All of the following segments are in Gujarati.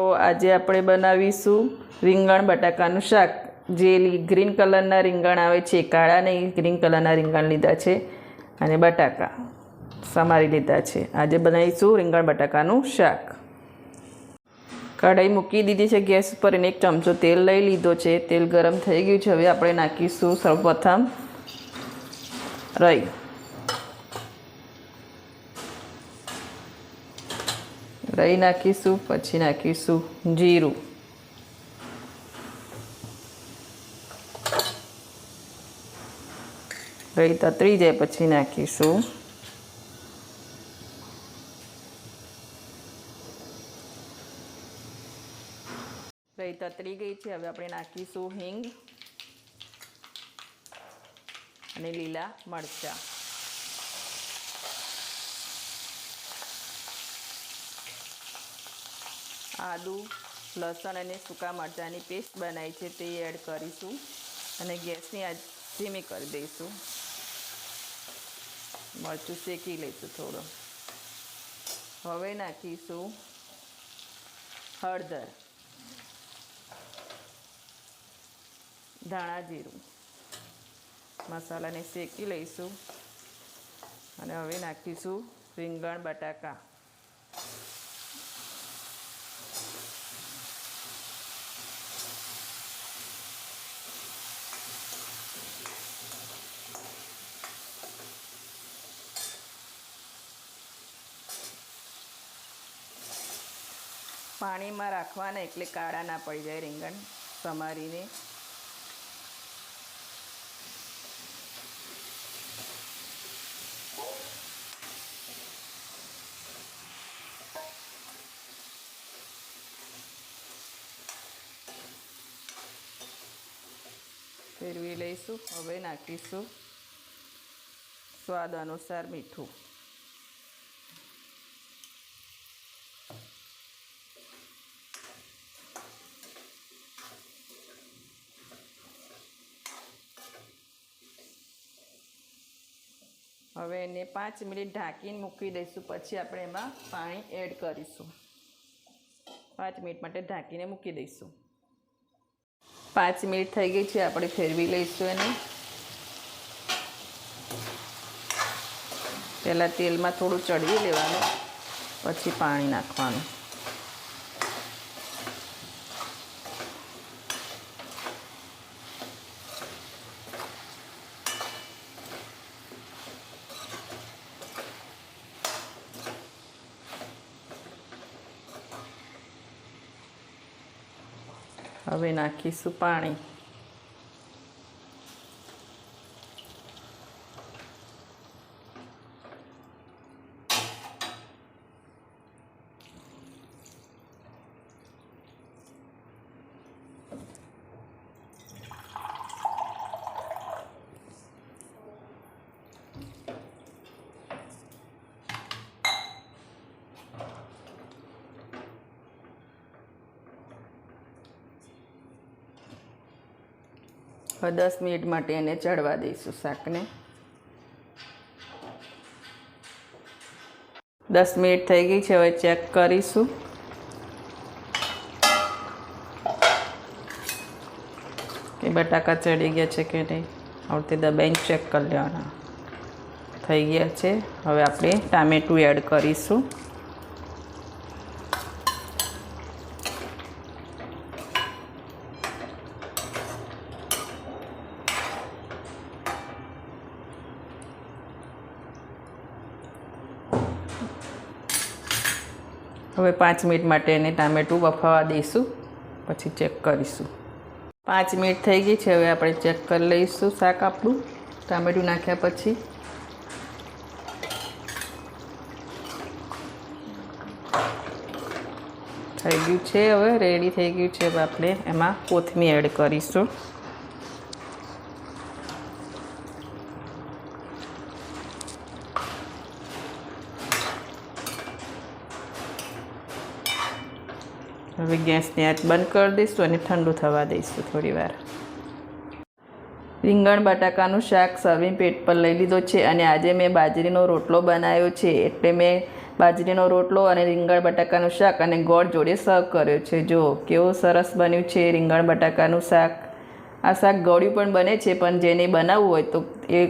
તો આજે આપણે બનાવીશું રીંગણ બટાકાનું શાક। જે ગ્રીન કલરના રીંગણ આવે છે, કાળા નહીં ગ્રીન કલરના રીંગણ લીધા છે અને બટાકા સમારી લીધા છે। આજે બનાવીશું રીંગણ બટાકાનું શાક। કઢાઈ મૂકી દીધી છે ગેસ પર અને 1 ચમચો તેલ લઈ લીધો છે। તેલ ગરમ થઈ ગયું છે। હવે આપણે નાખીશું સૌપ્રથમ રાઈ, રાઈ નાખીશું, પછી નાખીશું જીરું, રાઈ તતરી જાય પછી નાખીશું રાઈ તતરી ગઈ છે। હવે આપણે નાખીશું હિંગ અને લીલા મરચાં, આદુ લસણ અને સૂકા મરચાંની પેસ્ટ બનાવી છે તે એડ કરીશું અને ગેસની આંચ ધીમી કરી દઈશું। મરચું શેકી લઈશું થોડો। હવે નાખીશું હળદર, ધાણા જીરું, મસાલાને શેકી લઈશું અને હવે નાખીશું રીંગણ બટાકા, પાણીમાં રાખવાના એટલે કાળા ના પડી જાય રીંગણ સમારીને। ફેરવી લઈશું। હવે નાખીશું સ્વાદ અનુસાર મીઠું, હવે એને 5 મિનિટ ઢાંકીને મૂકી દઈશું। પછી આપણે એમાં પાણી એડ કરીશું। 5 મિનિટ માટે ઢાંકીને મૂકી દઈશું। 5 મિનિટ થઈ ગઈ છે। આપણે ફેરવી લઈશું એને। પહેલાં તેલમાં થોડું ચડવી લેવાનું, પછી પાણી નાખવાનું। હવે નાખીશું પાણી, હવે 10 મિનિટ માટે એને ચડવા દઈશું શાકને। 10 મિનિટ થઈ ગઈ છે। હવે ચેક કરીશું। કે બટાકા ચડી ગયા છે કે નહીં। આવતે દબાઈને ચેક કરી લેવાના। થઈ ગયા છે। હવે આપણે ટામેટું એડ કરીશું। હવે 5 મિનિટ માટે એને ટામેટું બફાવા દઈશું, પછી ચેક કરીશું। 5 મિનિટ થઈ ગઈ છે। હવે આપણે ચેક કરી લઈશું શાક આપણું ટામેટું નાખ્યા પછી। થઈ ગયું છે। હવે રેડી થઈ ગયું છે। હવે આપણે એમાં કોથમીર એડ કરીશું। હવે ગેસની આંચ બંધ કરી દઈશું અને ઠંડુ થવા દઈશું થોડી વાર। રીંગણ બટાકાનું શાક સર્વિંગ પ્લેટ પર લઈ લીધો છે અને આજે મેં બાજરીનો રોટલો બનાવ્યો છે એટલે મેં બાજરીનો રોટલો અને રીંગણ બટાકાનું શાક અને ગોળ જોડે સર્વ કર્યો છે. જો કેવું સરસ બન્યું છે રીંગણ બટાકાનું શાક. આ શાક ગળ્યું પણ બને છે, પણ જેને બનાવવું હોય તો એ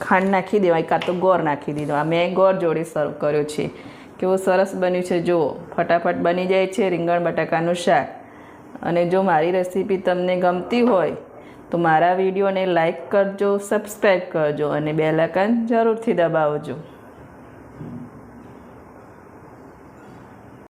ખાંડ નાખી દેવાય કાં તો ગોળ નાખી દીધો. આ મેં ગોળ જોડે સર્વ કર્યો છે. કેવું સરસ બન્યું છે. જુઓ, ફટાફટ બની જાય છે રીંગણ બટાકાનું શાક. અને જો મારી રેસીપી તમને ગમતી હોય તો મારા વિડીયોને લાઈક કરજો, સબસ્ક્રાઈબ કરજો અને બેલ આઇકન જરૂરથી દબાવજો.